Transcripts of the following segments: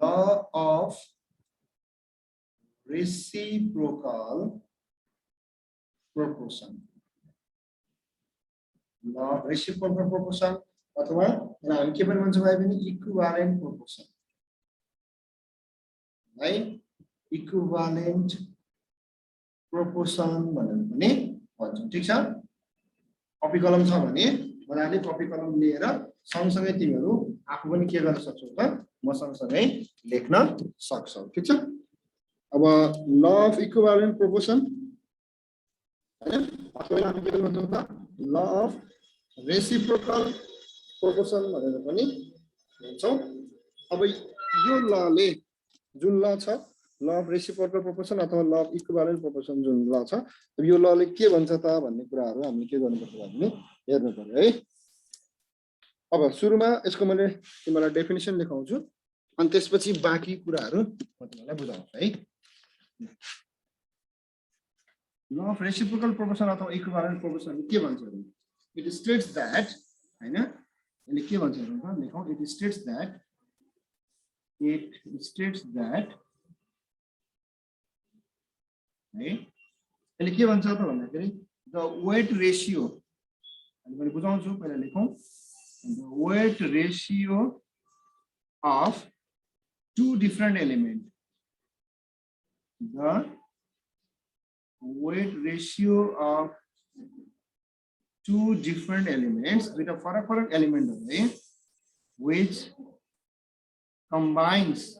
law of reciprocal proportion. Law of reciprocal proportion अथवा हामी के पनि भन्छौँ भाइ पनि इक्विभ्यालेन्ट प्रोपोर्सन है इक्विभ्यालेन्ट प्रोपोर्सन भनेर पनि भन्छौँ ठीक छ कपी कलम छ भने मजाले कपी कलम लिएर सँगसँगै तिमीहरू आफू पनि के गर्न सक्छौ त म सँगसँगै लेख्न सक्छौ ठीक छ अब ल अफ इक्विभ्यालेन्ट प्रोपोर्सन हैन अथवा हामी के भन्छौँ त ल अफ रेसिप्रोकल प्रोपोर्सन भनेर पनि भन्छौँ अब यो लले जुन ल छ ल अफ रेसिप्रोकल प्रोपोर्सन अथवा ल अफ इक्विभ्यालेन्ट प्रोपोर्सन जुन ल छ यो लले के भन्छ त भन्ने कुराहरू हामीले के गर्नुपर्छ भने हेर्नु पर्यो है अब सुरुमा यसको मैले तिमीलाई डेफिनेसन लेखाउँछु अनि त्यसपछि बाँकी कुराहरू म तिमीलाई बुझाउँछु है ल अफ रेसिप्रोकल प्रोपोर्सन अथवा इक्विभ्यालेन्ट प्रोपोर्सन के भन्छ भने इट स्टेट्स दैट हैन यसले के भन्छ हेरौँ त लेखौँ इट स्टेट्स दैट है यसले के भन्छ त भन्दाखेरि द वेट रेशियो अनि मैले बुझाउँछु पहिला लेखौँ the weight ratio of two different elements. The weight ratio of two different elements with a फरक element है which combines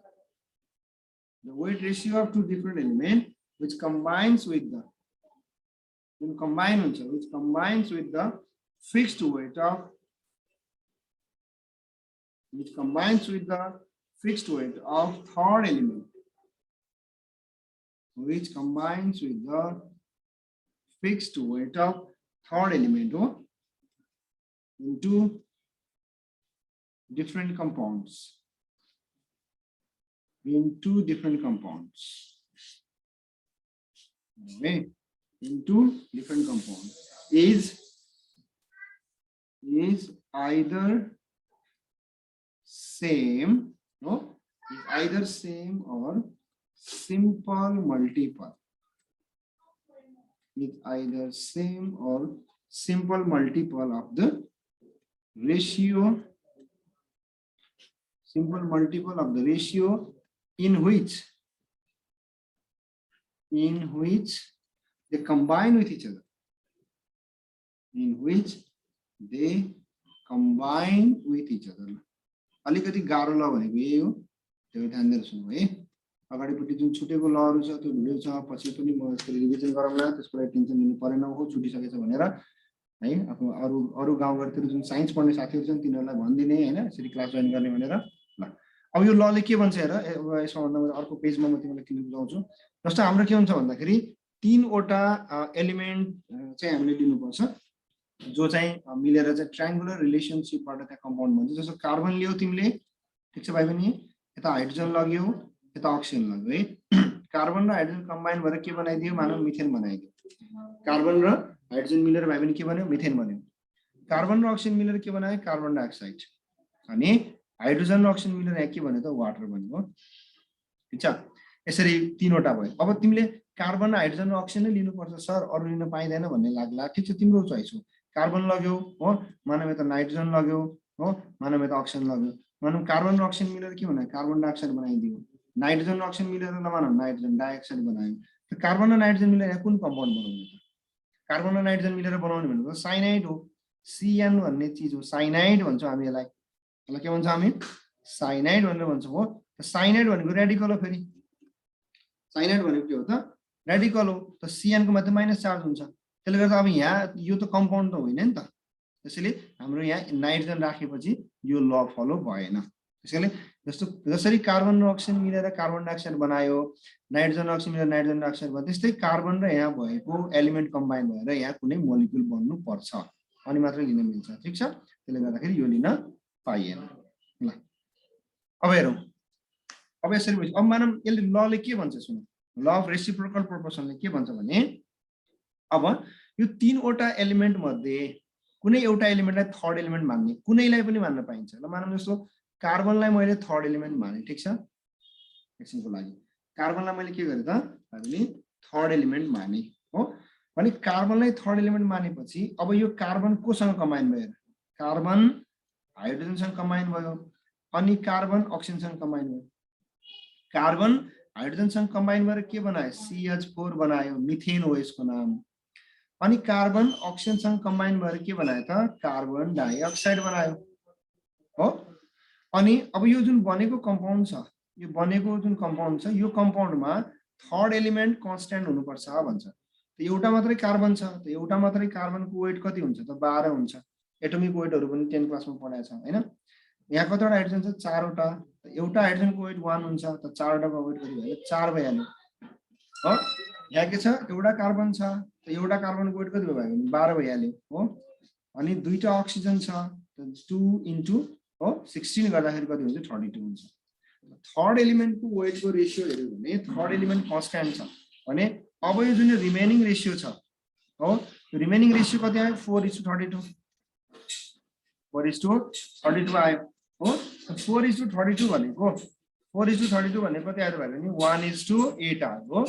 the weight ratio of two different elements which combines with the fixed weight of third element into different compounds okay into different compounds is either same or simple multiple of the ratio in which they combine with each other अलिकति गाह्रो ल भनेको यही हो त्यो ध्यान दिएर सुन्नु है अगाडिपट्टि जुन छुटेको लहरु छ त्यो भिडियो छ पछि पनि म यसको रिभिजन गरौँला त्यसको लागि टेन्सन लिनु परेन हो छुटिसकेछ भनेर है आफ्नो अरु गाउँघरतिर जुन साइन्स पढ्ने साथीहरु छन् तिनीहरुलाई भन्दिने हैन यसरी क्लास जोइन गर्ने भनेर ल अब यो लले के भन्छ हेर यसमा भन्दा मैले अर्को पेजमा म तिमीलाई क्लियर बुझाउँछु जस्तो हाम्रो के हुन्छ भन्दाखेरि तीनवटा एलिमेन्ट चाहिँ हामीले लिनुपर्छ जो चाहिँ मिलेर चाहिँ ट्रायंगुलर रिलेशनशिपबाट त्या कम्पाउन्ड भन्छ जस्तो कार्बन लियो तिमीले ठीक छ भाइ बहिनी यता हाइड्रोजन लग्यो यता अक्सिजन लग्यो है कार्बन र हाइड्रोजन कम्बाइन भएर के बनाइदियो मानव मिथेन बनाइदियो कार्बन र हाइड्रोजन मिलेर भाइ बहिनी के बन्यो मिथेन बन्यो कार्बन र अक्सिजन मिलेर के बनायो कार्बन डाइअक्साइड अनि हाइड्रोजन र अक्सिजन मिलेर के बन्यो त वाटर बन्यो ठीक छ यसरी तीनवटा भयो अब तिमीले कार्बन र हाइड्रोजन र अक्सिजन नै लिनुपर्छ सर अरु लिन पाइदैन भन्ने लाग्ला ठीक छ तिम्रो चोइस हो कार्बन लग्यो हो मानव यता नाइट्रोजन लग्यो हो मानव यता अक्सिजन लग्यो मानव कार्बन र अक्सिजन मिलेर के बनायो कार्बन डाइअक्साइड बनाइदियो नाइट्रोजन र अक्सिजन मिलेर मानव नाइट्रोजन डाइअक्साइड बनायो त कार्बन र नाइट्रोजन मिलेर कुन कम्पाउन्ड बनाउने त कार्बन र नाइट्रोजन मिलेर बनाउने भनेको साइनाइड हो CN भन्ने चीज हो साइनाइड भन्छौं हामी यसलाई के भन्छौं हामी साइनाइड भनेर भन्छौं हो साइनाइड भनेको रेडिकल हो फेरि साइनाइड भनेको के हो त रेडिकल हो त CN को मात्र माइनस चार्ज हुन्छ त्यसले गर्दा अब यहाँ यो त कम्पाउन्ड त होइन नि त त्यसैले हाम्रो यहाँ नाइट्रोजन राखेपछि यो ल फलो भएन त्यसैले जसरी कार्बन र अक्सिजन मिलेर कार्बन डाइअक्साइड बनायो नाइट्रोजन र अक्सिजन मिलेर नाइट्रोजन डाइअक्साइड भयो त्यस्तै कार्बन र यहाँ भएको एलिमेन्ट कम्बाइन भएर यहाँ कुनै मोलिक्युल बन्नु पर्छ अनि मात्र लिन मिल्छ ठीक छ त्यसले गर्दाखेरि यो लिन पाइएन ल अब हेरौं अब यसरी अब मानम यसले लले के भन्छ सुन ल अफ रेसिप्रोकल प्रोपोर्सनले के भन्छ भने अब यो तीनवटा एलिमेन्ट मध्ये कुनै एउटा एलिमेन्टलाई थर्ड एलिमेन्ट मान्ने कुनैलाई पनि मान्न पाइन्छ ल मानौं जस्तो कार्बनलाई मैले थर्ड एलिमेन्ट माने ठीक छ एकछिनको लागि कार्बनलाई मैले के गरेँ त हामीले थर्ड एलिमेन्ट माने हो भने कार्बनलाई थर्ड एलिमेन्ट मानेपछि अब यो कार्बन कोसँग कम्बाइन भयो कार्बन हाइड्रोजनसँग कम्बाइन भयो अनि कार्बन अक्सिजनसँग कम्बाइन भयो कार्बन हाइड्रोजनसँग कम्बाइन भएर के बनायो CH4 बनायो मिथेन हो यसको नाम अनि कार्बन अक्सिजनसँग कम्बाइन भएर के बनायो त कार्बन डाइअक्साइड बनायो हो अनि अब यो जुन बनेको कम्पाउन्ड छ यो बनेको जुन कम्पाउन्ड छ यो कम्पाउन्डमा थर्ड एलिमेन्ट कन्स्ट्यान्ट हुनुपर्छ भन्छ त एउटा मात्रै कार्बन छ त एउटा मात्रै कार्बनको वेट कति हुन्छ त 12 हुन्छ एटोमिक वेटहरु पनि 10 क्लासमा पढाएको छ हैन यहाँ कतिवटा हाइड्रोजन छ चारवटा एउटा हाइड्रोजनको वेट 1 हुन्छ त चारवटाको वेट कति भयो 4 भइहाल्यो हो यहाँ के छ एउटा कार्बन छ त एउटा कार्बनको वेट कति भयो भने 12 भइहाल्यो हो अनि दुईटा अक्सिजन छ त 2 इन्टु हो 16 गर्दाखेरि कति हुन्छ 32 हुन्छ थर्ड एलिमेन्टको वेटको रेशियो हेर्यो भने थर्ड एलिमेन्ट कन्स्ट्यान्ट छ भने अब यो जुन रिमेनिङ रेशियो छ हो रिमेनिङ रेशियो कति आयो 4:32 4:32 आयो हो 4:32 भनेको 4:32 भनेको कति आयो भने 1:8 आयो हो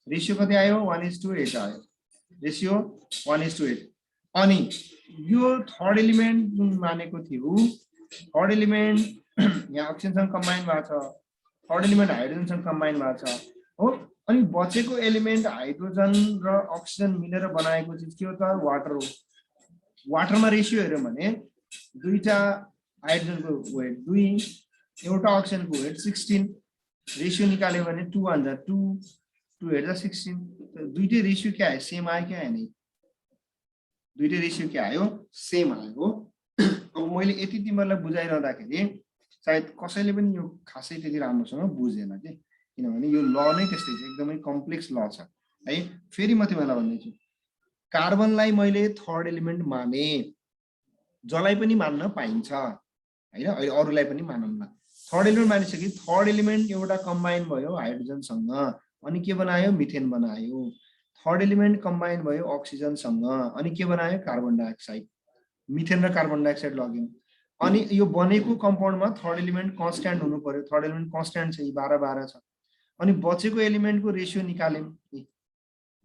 रेशियो कति आयो 1:8 आयो रेशियो 1:8 अनि यो थर्ड एलिमेन्ट जुन मानेको थियो थर्ड एलिमेन्ट यहाँ अक्सिजनसँग कम्बाइन भएको छ थर्ड एलिमेन्ट हाइड्रोजनसँग कम्बाइन भएको छ हो अनि बचेको एलिमेन्ट हाइड्रोजन र अक्सिजन मिलेर बनाएको चिज के हो त वाटर हो वाटरमा रेशियो हेर्यो भने दुईटा हाइड्रोजनको वेट 2 एउटा अक्सिजनको वेट 16 रेशियो निकाल्यो भने 2 भन्दा 2 2 हेर्दा 16 दुईटै रेशियो के आयो सेम आयो के आएन दुईटै रेशियो के आयो सेम आयो अब मैले यति तिमीहरुलाई बुझाइरहँदाखेरि सायद कसैले पनि यो खासै त्यति राम्रोसँग बुझेन के किनभने यो ल नै त्यस्तै छ एकदमै कम्प्लेक्स ल छ है फेरि म तिमीलाई भन्दैछु कार्बनलाई मैले थर्ड एलिमेन्ट माने जसलाई पनि मान्न पाइन्छ हैन अहिले अरूलाई पनि मानौँला थर्ड एलिमेन्ट मानिसके थर्ड एलिमेन्ट एउटा कम्बाइन भयो हाइड्रोजनसँग अनि के बनायो मिथेन बनायो थर्ड एलिमेन्ट कम्बाइन भयो अक्सिजनसँग अनि के बनायो कार्बन डाइअक्साइड मिथेन र कार्बन डाइअक्साइड लग्यो अनि यो बनेको कम्पाउन्डमा थर्ड एलिमेन्ट कन्स्ट्यान्ट हुनु पर्यो थर्ड एलिमेन्ट कन्स्ट्यान्ट छ 12 छ अनि बचेको एलिमेन्टको रेशियो निकाल्यौं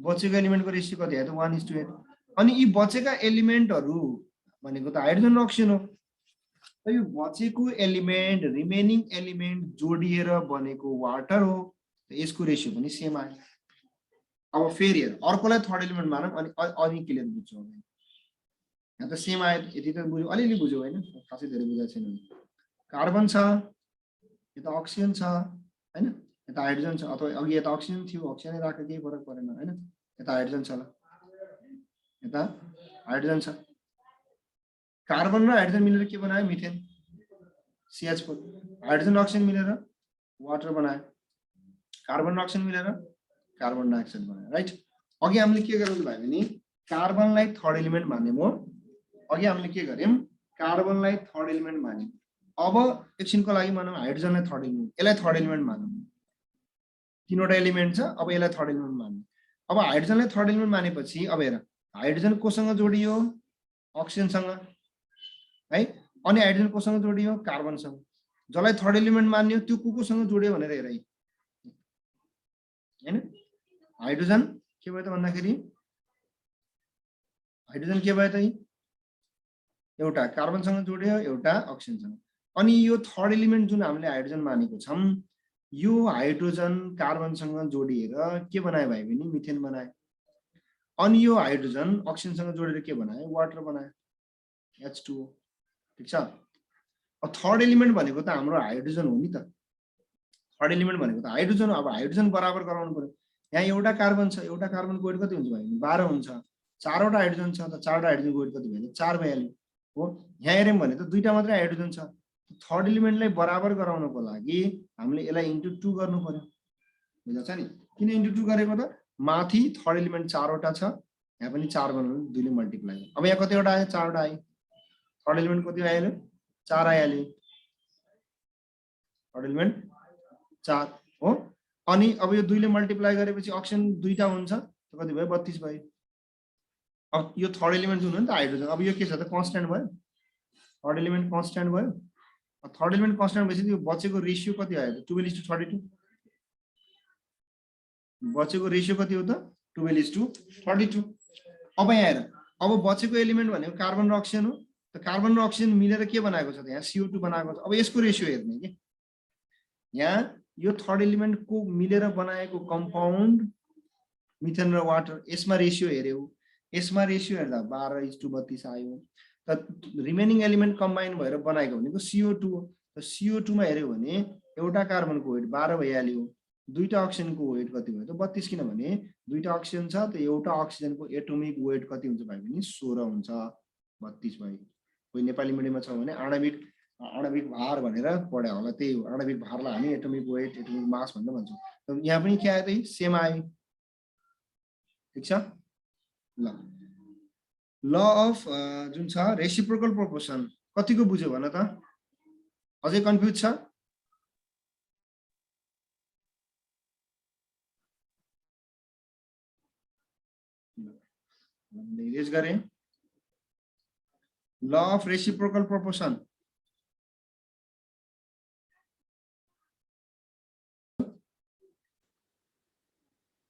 बचेको एलिमेन्टको रेशियो कति आयो त 1:8 अनि यी बचेका एलिमेन्टहरु भनेको त हाइड्रोजन र अक्सिजन हो त यो बचेको एलिमेन्ट रिमेनिङ एलिमेन्ट जोडिएर बनेको वाटर हो त यसको रेशियो पनि सेम आयो अब फेरि हेर अर्कोलाई थर्ड एलिमेन्ट मानौं अनि क्लियर बुझ्छौ यहाँ त सेम आयो यति त बुझ्यौ अलिअलि बुझ्यौ हैन खासै धेरै बुझाएको छैन कार्बन छ यता अक्सिजन छ हैन यता हाइड्रोजन छ अथवा अघि यता अक्सिजन थियो अक्सिजन राख्दा केही फरक परेन हैन यता हाइड्रोजन छ ल यता हाइड्रोजन छ कार्बन र हाइड्रोजन मिलेर के बनायो मिथेन CH4 हाइड्रोजन र अक्सिजन मिलेर वाटर बनायो कार्बन र अक्सिजन मिलेर कार्बन डाइअक्साइड बनायो राइट अघि हामीले के गर्नु भयो भने कार्बनलाई थर्ड एलिमेन्ट मान्यौं हो अघि हामीले के गर्यौं कार्बनलाई थर्ड एलिमेन्ट मान्यौं अब एकछिनको लागि मानौं हाइड्रोजनलाई थर्ड एलिमेन्ट यसलाई थर्ड एलिमेन्ट मानौं तीनवटा एलिमेन्ट छ अब यसलाई थर्ड एलिमेन्ट मान्यौं अब हाइड्रोजनलाई थर्ड एलिमेन्ट मानेपछि अब हेर हाइड्रोजन कोसँग जोडियो अक्सिजनसँग है अनि हाइड्रोजन कोसँग जोडियो कार्बनसँग जसलाई थर्ड एलिमेन्ट मान्यो त्यो कोसँग जोडियो भनेर हेर हैन हाइड्रोजन के भयो त भन्दाखेरि हाइड्रोजन के भयो त एउटा कार्बनसँग जोडियो एउटा अक्सिजनसँग अनि यो थर्ड एलिमेन्ट जुन हामीले हाइड्रोजन मानेको छौं यो हाइड्रोजन कार्बनसँग जोडिएर के बनायो भाइ भने मिथेन बनायो अनि यो हाइड्रोजन अक्सिजनसँग जोडेर के बनायो वाटर बनायो H2O ठीक छ अब थर्ड एलिमेन्ट भनेको त हाम्रो हाइड्रोजन हो नि त थर्ड एलिमेन्ट भनेको त हाइड्रोजन अब हाइड्रोजन बराबर गराउनु पर्यो यहाँ एउटा कार्बन छ एउटा कार्बनको वेट कति हुन्छ भाइ 12 हुन्छ चारवटा हाइड्रोजन छ त चारवटा हाइड्रोजनको वेट कति भयो 4 भइहाल्यो हो यहाँ हेर्यौं भने त दुईटा मात्रै हाइड्रोजन छ थर्ड एलिमेन्टलाई बराबर गराउनको लागि हामीले यसलाई इन्टु 2 गर्नु पर्यो बुझ्छ नि किन इन्टु 2 गरेको त माथि थर्ड एलिमेन्ट चारवटा छ यहाँ पनि 4 बनाउनु 2 ले मल्टिप्लाई अब यहाँ कतिवटा आयो 4वटा आयो थर्ड एलिमेन्ट कति आयो 4 आइहाल्यो थर्ड एलिमेन्ट 4 हो अनि अब यो 2 ले मल्टिप्लाई गरेपछि अक्सिजन दुईटा हुन्छ त कति भयो 32 भयो अब यो थर्ड एलिमेन्ट जुन हो नि त हाइड्रोजन अब यो के छ त कन्स्ट्यान्ट भयो थर्ड एलिमेन्ट कन्स्ट्यान्ट भयो थर्ड एलिमेन्ट कन्स्ट्यान्ट भएपछि यो बचेको रेशियो कति आयो 12:32 बचेको रेसियो कति हो त 12:32। अब यहाँ हेर, अब बचेको एलिमेन्ट भनेको कार्बन र अक्सिजन हो। त कार्बन र अक्सिजन मिलेर के बनाएको छ त यहाँ CO2 बनाएको छ। अब यसको रेसियो हेर्ने के यहाँ यो थर्ड एलिमेन्टको मिलेर बनाएको कम्पाउन्ड मिथेन र वाटर, यसमा रेसियो हेर्यो, यसमा रेसियो हेर्दा 12:32 आयो। त रिमेनिङ एलिमेन्ट कम्बाइन भएर बनाएको भनेको CO2 हो। त CO2 मा हेर्यो भने एउटा कार्बनको वेट 12 भइहाल्यो, दुईटा अक्सिजनको वेट कति भयो त 32, किनभने दुईटा अक्सिजन छ त एउटा अक्सिजनको एटोमिक वेट कति हुन्छ भाइ भने 16 हुन्छ, 32 भयो। कोही नेपाली मिडियममा छ भने आणविक भार भनेर पढ्या होला, त्यही हो। आणविक भारलाई हामी एटोमिक वेट, एटोमिक मास भनेर भन्छौँ। त यहाँ पनि के आयो त सेम आयो, ठीक छ ल। ल अफ जुन छ रेसिप्रोकल प्रोपोर्सन कतिको बुझ्यो भन त, अझै कन्फ्युज छ? इरेज गरेँ। ल अफ रेसिप्रोकल प्रोपोर्सन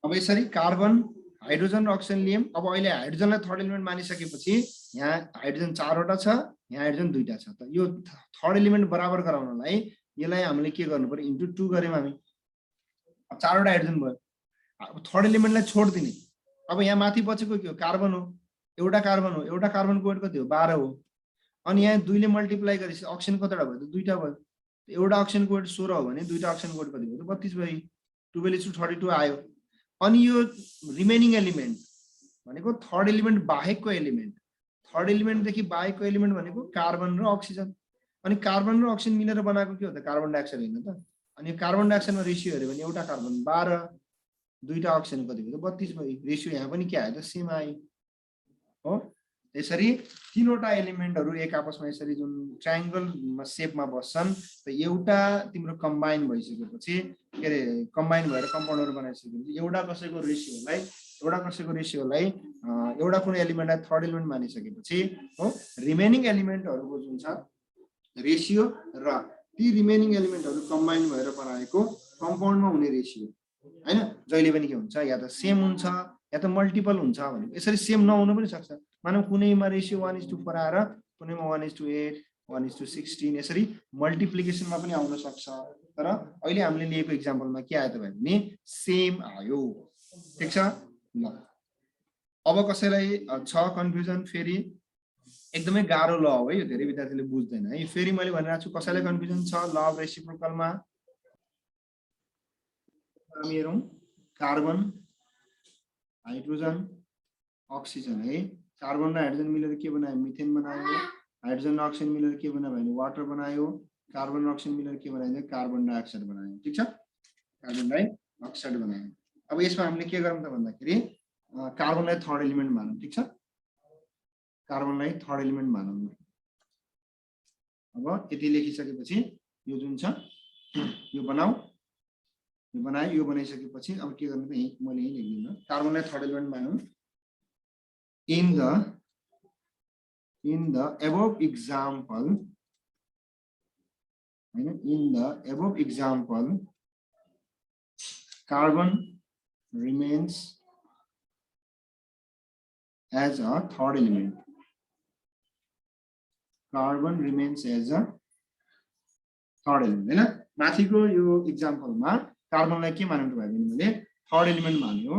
अब यसरी कार्बन, हाइड्रोजन र अक्सिजन लियौँ। अब अहिले हाइड्रोजनलाई थर्ड एलिमेन्ट मानिसकेपछि यहाँ हाइड्रोजन 4वटा छ, यहाँ हाइड्रोजन 2टा छ। त यो थर्ड एलिमेन्ट बराबर गराउनलाई यसलाई हामीले के गर्नु पर्यो, इन्टु 2 गर्यौँ हामी। अब 4वटा हाइड्रोजन भयो। अब थर्ड एलिमेन्टलाई छोडिदिने। अब यहाँ माथि बचेको के हो, कार्बन हो, एउटा कार्बन हो, एउटा कार्बनको वेट कति हो 12 हो। अनि यहाँ 2 ले मल्टिप्लाई गरेपछि अक्सिजन कतिवटा भयो त 2टा भयो। एउटा अक्सिजनको वेट 16 हो भने दुईटा अक्सिजनको वेट कति भयो त 32 भयो, 12:32 आयो। अनि यो रिमेनिङ एलिमेन्ट भनेको थर्ड एलिमेन्ट बाहेकको एलिमेन्ट, थर्ड एलिमेन्टदेखि बाहेकको एलिमेन्ट भनेको कार्बन र अक्सिजन। अनि कार्बन र अक्सिजन मिलेर बनाएको के हो त कार्बन डाइअक्साइड होइन त। अनि कार्बन डाइअक्साइडमा रेसियो हेऱ्यो भने एउटा कार्बन 12, दुईटा अक्सिजन कति भयो त 32 भयो। रेसियो यहाँ पनि के आयो त सेम आयो हो। यसरी तीनवटा एलिमेन्टहरू एक आपसमा यसरी जुन ट्रायंगल शेपमा बस्छन्, त एउटा तिम्रो कम्बाइन भइसकेपछि के अरे कम्बाइन भएर कम्पाउन्डहरू बनाइसकेपछि एउटा कसैको रेसियोलाई एउटा कुनै एलिमेन्टलाई थर्ड एलिमेन्ट मानिसकेपछि हो, रिमेनिङ एलिमेन्टहरूको जुन छ रेसियो र ती रिमेनिङ एलिमेन्टहरू कम्बाइन भएर बनाएको कम्पाउन्डमा हुने रेसियो हैन, जहिले पनि के हुन्छ या त सेम हुन्छ या त मल्टिपल हुन्छ भने। यसरी सेम नहुन पनि सक्छ। मानौ कुनैमा रेसियो 1:4 आएर कुनैमा 1:8, 1:16 यसरी मल्टिप्लिकेसनमा पनि आउन सक्छ। तर अहिले हामीले लिएको एक्जाम्पलमा के आयो त भने सेम आयो, ठीक छ ल। अब कसैलाई छ कन्फ्युजन, फेरि एकदमै गाह्रो ल हो है यो, धेरै विद्यार्थीले बुझ्दैन है। फेरि मैले भनिरहेको छु कसैलाई कन्फ्युजन छ ल अफ रेसिप्रोकलमा? हामी हेरौँ कार्बन, हाइड्रोजन, अक्सिजन है। कार्बन र हाइड्रोजन मिलेर के बनायो, मिथेन बनायो। हाइड्रोजन र अक्सिजन मिलेर के बनायो भने वाटर बनायो। कार्बन र अक्सिजन मिलेर के बनायो, कार्बन डाइअक्साइड बनायो, ठीक छ, कार्बन डाइअक्साइड बनायो। अब यसमा हामीले के गरौँ त भन्दाखेरि कार्बनलाई थर्ड एलिमेन्ट मानौँ, ठीक छ, कार्बनलाई थर्ड एलिमेन्ट मानौँ। अब यति लेखिसकेपछि यो जुन छ यो बनाऊ, यो बनायो, यो बनाइसकेपछि अब के गर्नु त मैले यही लेख्दिनँ, कार्बनलाई थर्ड एलिमेन्ट मानौँ। In the above example, carbon remains as a third element. Carbon remains as a third element हैन। माथिको यो एक्जाम्पलमा कार्बनलाई के मान्नु त भयो भने थर्ड एलिमेन्ट मान्यो।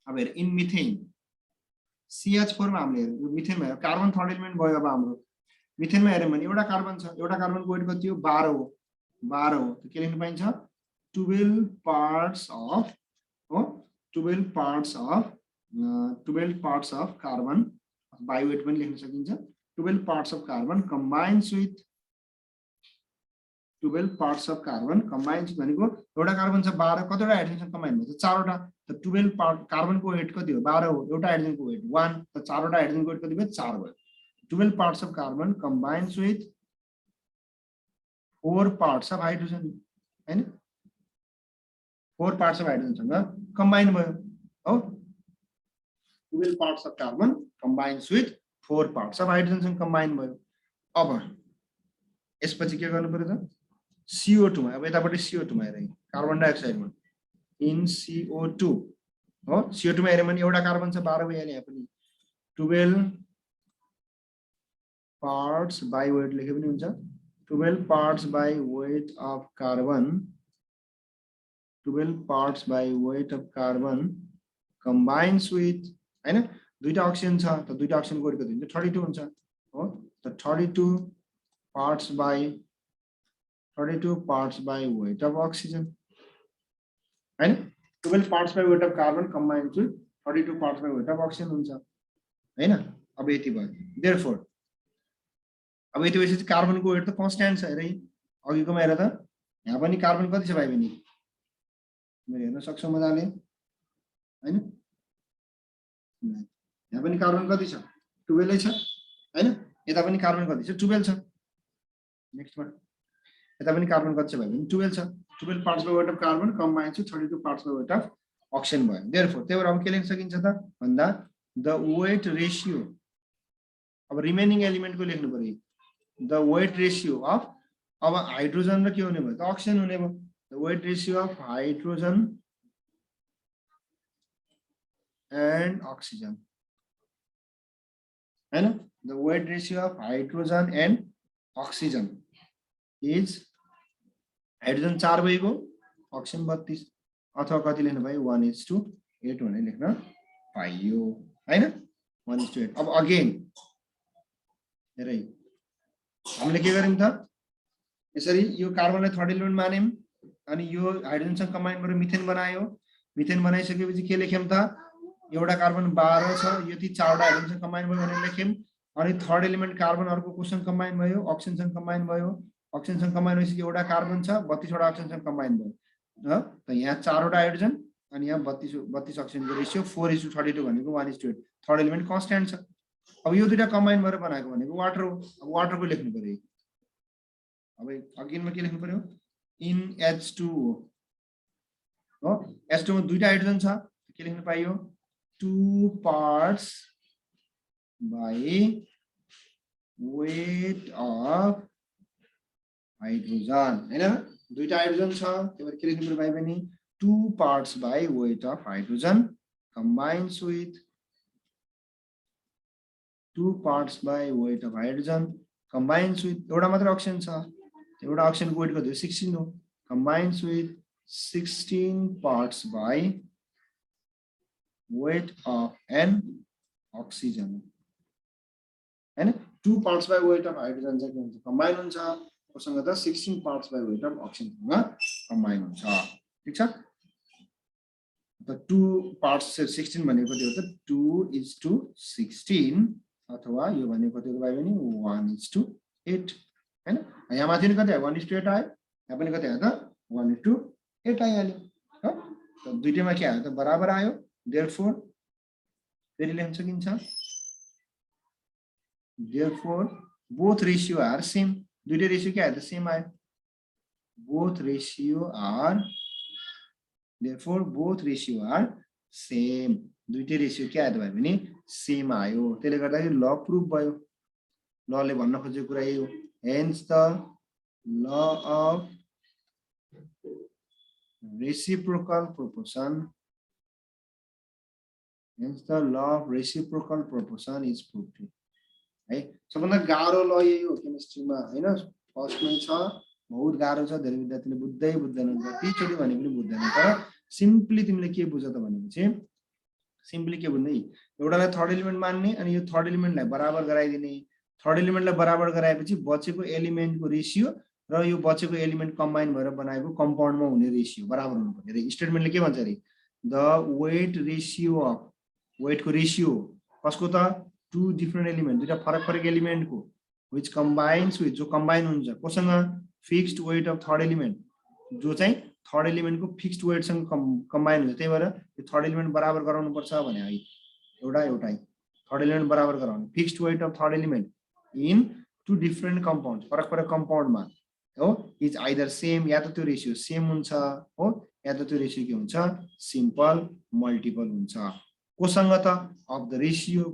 अब हेर इन मिथेन CH4 मा हामीले हेर्यौं, यो मिथेन भयो, कार्बन थर्ड एलिमेन्ट भयो। अब हाम्रो मिथेनमा हेर्यौं भने एउटा कार्बन छ, एउटा कार्बनको वेट कति हो 12 हो, 12 हो। त के लेख्न पाइन्छ 12 parts of carbon, by weight पनि लेख्न सकिन्छ। 12 parts of carbon combines with 12 parts of carbon combines भनेको एउटा कार्बन छ 12, कतिवटा हाइड्रोजन कम्बाइन भन्छ 4वटा। त 12 पार्ट कार्बनको वेट कति हो 12 हो, एउटा हाइड्रोजनको वेट 1, त 4वटा हाइड्रोजनको वेट कति भयो 4 भयो। 12 parts of carbon combines with 4 parts of hydrogen हैन, 4 parts of हाइड्रोजन सँग कम्बाइन भयो हो। 12 parts of carbon combines with 4 parts of hydrogen सँग कम्बाइन भयो। अब यसपछि के गर्नु पर्यो त CO2 मा, अब यतापट्टि CO2 मा हेरौँ, कार्बन डाइअक्साइडमा इन CO2 हो CO2 मा हेर्यो भने एउटा कार्बन छ 12 भइहाल्यो यहाँ पनि 12 parts by weight लेखे पनि हुन्छ 12 parts by weight of carbon 12 parts by weight of carbon combines with हैन दुईटा अक्सिजन छ त दुईटा अक्सिजन को वेट कति हुन्छ 32 हुन्छ हो त 32 parts by weight of oxygen हैन 12 parts by weight of carbon combines with 32 parts by weight of oxygen हुन्छ हैन अब यति भयो therefore अब यति भएपछि कार्बनको वेट त कन्स्ट्यान्ट छ हेरै अघिकोमा हेर त यहाँ पनि कार्बन कति छ भाइ बहिनी तिमीले हेर्न सक्छौ मजाले हैन यहाँ पनि कार्बन कति छ 12 छ हैन यता पनि कार्बन कति छ 12 छ नेक्स्टमा यता पनि कार्बन कति छ भाइ बहिनी 12 छ 12 parts by weight of carbon combines with 32 parts by weight of oxygen भयो therefore त्यही अब के लेख्न सकिन्छ त भन्दा the weight ratio अब रिमेनिङ एलिमेन्ट को लेख्नु पर्यो the weight ratio of अब हाइड्रोजन र के हुने भयो त अक्सिजन हुने भयो the weight ratio of hydrogen and oxygen हैन the weight ratio of hydrogen and oxygen is hydrogen 4 भइगयो अक्सिजन 32 अथवा कति लेख्नु भयो 1:8 भनेर लेख्न पाइयो हैन 1:8 अब अगेन हेरै हामीले के गर्यौं त यसरी यो कार्बनलाई थर्ड एलिमेन्ट मान्यौं अनि यो हाइड्रोजनसँग कम्बाइन गरेर मिथेन बनायो मिथेन बनाइसकेपछि के लेख्यौं त एउटा कार्बन 12 छ यति चारवटा हाइड्रोजनसँग कम्बाइन भयो भनेर लेख्यौं अनि थर्ड एलिमेन्ट कार्बन अर्को कोसँग कम्बाइन भयो अक्सिजनसँग कम्बाइन भयो अक्सिजनसँग कम्बाइन भएपछि एउटा कार्बन छ 32 वटा अक्सिजनसँग कम्बाइन भयो ह त यहाँ चारवटा हाइड्रोजन अनि यहाँ 32 अक्सिजनको रेशियो 4:32 भनेको 1:8 थर्ड एलिमेन्ट कन्स्ट्यान्ट छ अब यो दुईटा कम्बाइन गरेर बनाएको भनेको वाटर हो अब वाटर को लेख्नु पर्यो अब अगेनमा के लेख्नु पर्यो इन H2 हो H2 मा दुईटा हाइड्रोजन छ के लेख्न पाइयो 2 parts by weight of hydrogen हैन दुईटा हाइड्रोजन छ त्यही भएर के लेख्नु पर्यो भाइ बहिनी 2 parts by weight of hydrogen combines with 2 parts by weight of hydrogen combines with एउटा मात्र अक्सिजन छ एउटा अक्सिजनको वेट कति हो 16 हो combines with 16 parts by weight of an oxygen हैन 2 parts by weight of hydrogen चाहिँ के हुन्छ कम्बाइन हुन्छ कोसँग त 16 parts by weight of oxygen मा कम्बाइन हुन्छ ठीक छ त 2 parts 16 भनेको कति हो त 2:16 अथवा यो भनेको कति हो भाइ बहिनी 1:8 हैन यहाँ माथि नि कति आयो 1:8 आयो यहाँ पनि कति आयो त 1:8 आइहाल्यो हो त दुईटैमा के आयो त बराबर आयो therefore फेरि लेख्न सकिन्छ therefore both ratio are same दुईटै रेशियो के आयो त सेम आयो both ratio are therefore both ratio are same दुईटै रेशियो के आयो त भाइ भने सेम आयो त्यसले गर्दा यो ल प्रुफ भयो लले भन्न खोजेको कुरा यो hence the law of reciprocal proportion hence the law of reciprocal proportion is proved है सबभन्दा गाह्रो ल यही हो केमिस्ट्रीमा हैन फर्स्टमै छ बहुत गाह्रो छ धेरै विद्यार्थीले बुझ्दैनन् कतिचोटी भने पनि बुझ्दैन तर सिम्पली तिमीले के बुझ त भनेपछि सिम्पली के बुझ्ने एउटालाई थर्ड एलिमेन्ट मान्ने अनि यो थर्ड एलिमेन्टलाई बराबर गराइदिने थर्ड एलिमेन्टलाई बराबर गराएपछि बचेको एलिमेन्टको रेशियो र यो बचेको एलिमेन्ट कम्बाइन भएर बनाएको कम्पाउन्डमा हुने रेशियो बराबर हुनुपर्ने रे स्टेटमेन्टले के भन्छ रे द वेट रेशियो अफ वेटको रेशियो कसको त टु डिफरेन्ट एलिमेन्ट दुईटा फरक एलिमेन्टको व्हिच कम्बाइन्स विथ जो कम्बाइन हुन्छ कोसँग fixed weight of third element जो चाहिँ थर्ड एलिमेन्टको फिक्स्ड वेटसँग कम्बाइन हुन्छ त्यही भएर यो थर्ड एलिमेन्ट बराबर गराउनु पर्छ भने है एउटै थर्ड एलिमेन्ट बराबर गराउनु fixed weight of third element in two different compound फरक कम्पाउन्डमा हो इज आइदर सेम या त त्यो रेशियो सेम हुन्छ हो या त त्यो रेशियो के हुन्छ सिम्पल मल्टिपल हुन्छ कोसँग त अफ द रेशियो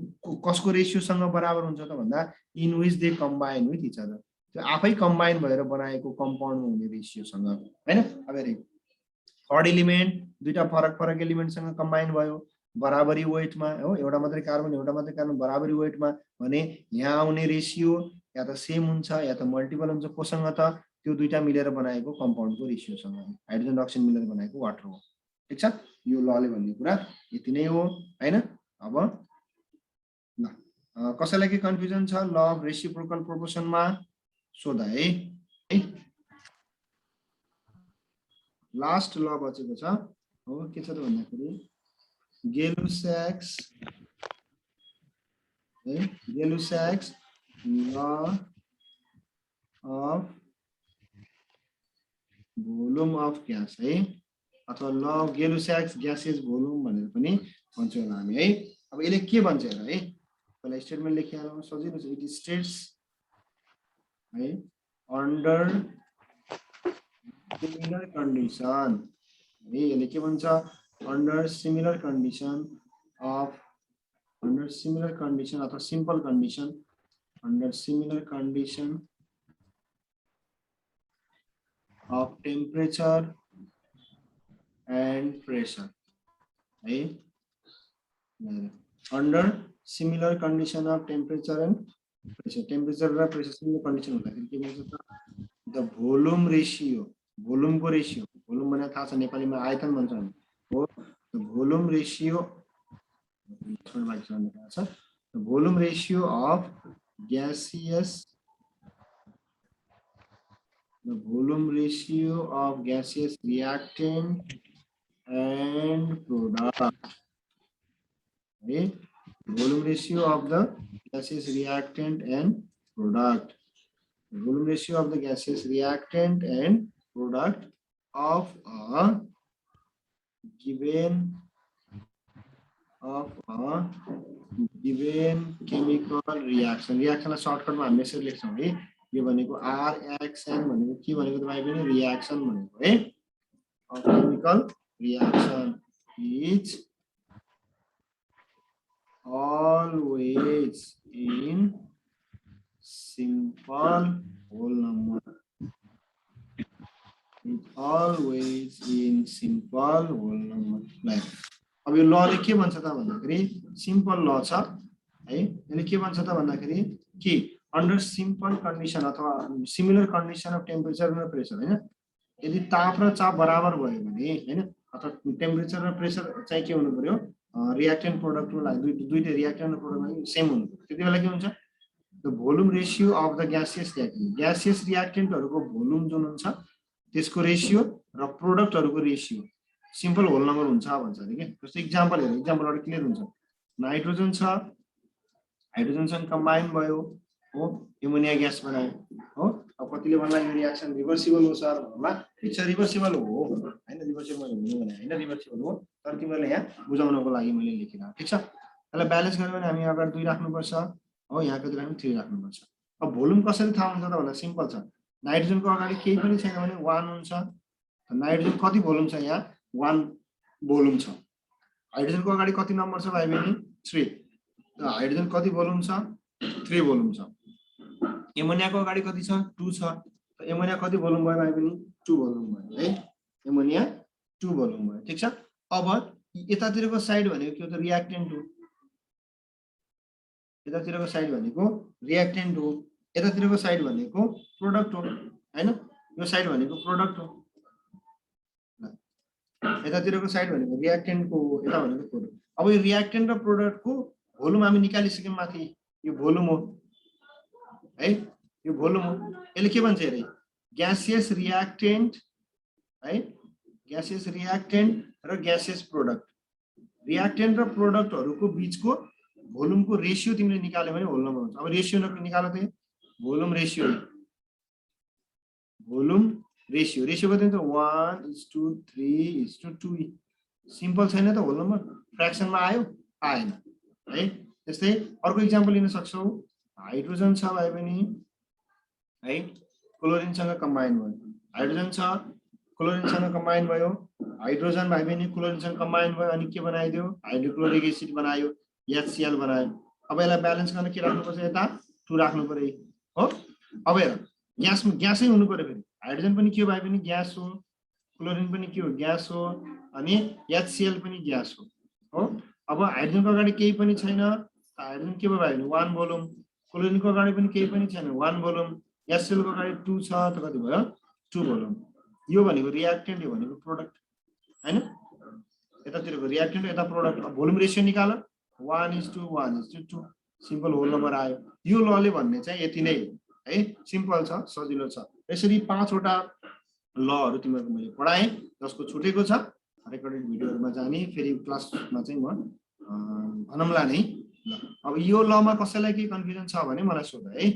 कसको रेशियोसँग बराबर हुन्छ त भन्दा in which they combine with each other त्यो आफै कम्बाइन भएर बनाएको कम्पाउन्डमा हुने रेशियोसँग हैन अब हेरे थर्ड एलिमेन्ट दुईटा फरक फरक एलिमेन्टसँग कम्बाइन भयो बराबरी वेटमा हो एउटा मात्रै कार्बन बराबरी वेटमा भने यहाँ आउने रेसियो या त सेम हुन्छ या त मल्टिपल हुन्छ कोसँग त त्यो दुईटा मिलेर बनाएको कम्पाउन्डको रेसियोसँग हाइड्रोजन र अक्सिजन मिलेर बनाएको वाटर हो ठीक छ यो लले भन्ने कुरा यति नै हो हैन अब ल कसैलाई के कन्फ्युजन छ ल अफ रेसिप्रोकल प्रोपोर्सनमा सोधा है लास्ट ल बचेको छ हो के छ त भन्दाखेरि Gay-Lussac law of volume of gas है अथवा law of Gay-Lussac gaseous volume भनेर पनि भन्छौँ हामी है अब यसले के भन्छ हेर है पहिला स्टेटमेन्ट लेखिहालौँ सजिलो छ इट स्टेट्स है अन्डर सिमिलर कन्डिसन है यसले के भन्छ under similar condition अथवा simple condition under similar condition of temperature and pressure है under similar condition of temperature and pressure temperature र pressure similar condition हुँदाखेरि के भन्छ त the volume ratio volume को ratio volume भने थाहा छ नेपालीमा आयतन भन्छ हामी हो the volume ratio of gaseous reactant and product right? Volume ratio of the gaseous reactant and product volume ratio of the gaseous reactant and product of a given chemical reaction लाई सर्टकटमा हामी यसरी लेख्छौं है यो भनेको RXN भनेको के भनेको तपाईँ पनि रिएक्सन भनेको है of chemical reaction is always in simple whole number like अब यो लले के भन्छ त भन्दाखेरि सिम्पल ल छ है यसले के भन्छ त भन्दाखेरि कि अन्डर सिम्पल कन्डिसन अथवा सिमिलर कन्डिसन अफ टेम्परेचर र प्रेसर हैन यदि ताप र चाप बराबर भयो भने हैन अथवा टेम्परेचर र प्रेसर चाहिँ के हुनु पर्यो रिएक्टेन्ट प्रोडक्टको लागि दुईटै रिएक्टेन्ट र प्रोडक्ट सेम हुनु पर्यो त्यतिबेला के हुन्छ the volume ratio of the gaseous रिएक्टेन्टहरुको भोल्युम जुन हुन्छ त्यसको रेशियो र प्रोडक्टहरुको रेशियो सिम्पल होल नम्बर हुन्छ भन्छ नि के जस्तो एक्जाम्पलबाट क्लियर हुन्छ नाइट्रोजन छ हाइड्रोजनसँग कम्बाइन भयो हो एमोनिया ग्यास बनायो हो अब कतिले भन्ला यो रिएक्सन रिभर्सिबल हो सर भन्ला ठीक छ रिभर्सिबल हो हैन रिभर्सिबल हुनु भने हैन रिभर्सिबल हो तर तिमीले यहाँ बुझाउनको लागि मैले लेखिरा ठीक छ यसलाई ब्यालेन्स गर्नु भने हामी अगाडि 2 राख्नु पर्छ हो यहाँ कति राख्नु 3 राख्नु पर्छ अब भोल्युम कसरी थाहा हुन्छ त भन्दा सिम्पल छ नाइट्रोजनको अगाडि केही पनि छैन भने 1 हुन्छ नाइट्रोजन कति भोल्युम छ यहाँ 1 भोल्युम छ हाइड्रोजनको अगाडि कति नम्बर छ भाइ बहिनी 3 त हाइड्रोजन कति भोल्युम छ 3 भोल्युम छ एमोनियाको अगाडि कति छ 2 छ त एमोनिया कति भोल्युम भयो भाइ बहिनी 2 भोल्युम भयो है एमोनिया 2 भोल्युम भयो ठीक छ अब यतातिरको साइड भनेको के हो त रिएक्टेन्ट हो यतातिरको साइड भनेको रिएक्टेन्ट हो यतातिरको साइड भनेको प्रोडक्ट हो हैन यो साइड भनेको प्रोडक्ट हो यतातिरको साइड भनेको रिएक्टेन्टको हो यता भनेको प्रोडक्ट अब यो रिएक्टेन्ट र प्रोडक्टको भोल्युम हामी निकालिसक्यौं माथि यो भोल्युम हो है यो भोल्युम हो यसले के भन्छ हेरे ग्यासियस रिएक्टेन्ट है ग्यासियस रिएक्टेन्ट र ग्यासियस प्रोडक्ट रिएक्टेन्ट र प्रोडक्टहरुको बीचको भोल्युमको रेशियो तिमीले निकाल्यो भने होल नम्बर हुन्छ अब रेशियो निकाल त भोल्युम रेशियो रेशियो कति हुन्छ 1:3:2 सिम्पल छैन त होल नम्बर फ्र्याक्सनमा आयो आएन है त्यस्तै अर्को एक्जाम्पल लिन सक्छौ हाइड्रोजन छ भाइ पनि है क्लोरिनसँग कम्बाइन भयो हाइड्रोजन छ क्लोरिनसँग कम्बाइन भयो हाइड्रोजन भाइ पनि क्लोरिनसँग कम्बाइन भयो अनि के बनाइदियो हाइड्रोक्लोरिक एसिड बनायो HCl बनायो अब यसलाई ब्यालेन्स गर्न के राख्नु पर्छ यता 2 राख्नु पर्यो हो अब हेर ग्यासै हुनु पर्यो फेरि हाइड्रोजन पनि के भाइ पनि ग्यास हो क्लोरिन पनि के हो ग्यास हो अनि HCl पनि ग्यास हो अब हाइड्रोजनको अगाडि केही पनि छैन हाइड्रोजन के भयो 1 भोल्युम क्लोरिनको अगाडि पनि केही पनि छैन 1 भोल्युम HCl को अगाडि 2 छ त कति भयो 2 भोल्युम यो भनेको रियाक्टेन्ट यो भनेको प्रोडक्ट हैन यतातिरको रियाक्टेन्ट यता प्रोडक्ट भोल्युम रेशियो निकाल 1:1:2 सिम्पल होल नम्बर आयो यो लले भन्ने चाहिँ यति नै है सिम्पल छ सजिलो छ यसरी 5 वटा लहरु तिमीहरुको मैले पढाएँ जसको छुटेको छ रेकर्डेड भिडियोहरुमा जाने फेरि क्लासमा चाहिँ म भनमला नै ल अब यो लमा कसैलाई के कन्फ्युजन छ भने मलाई सोध है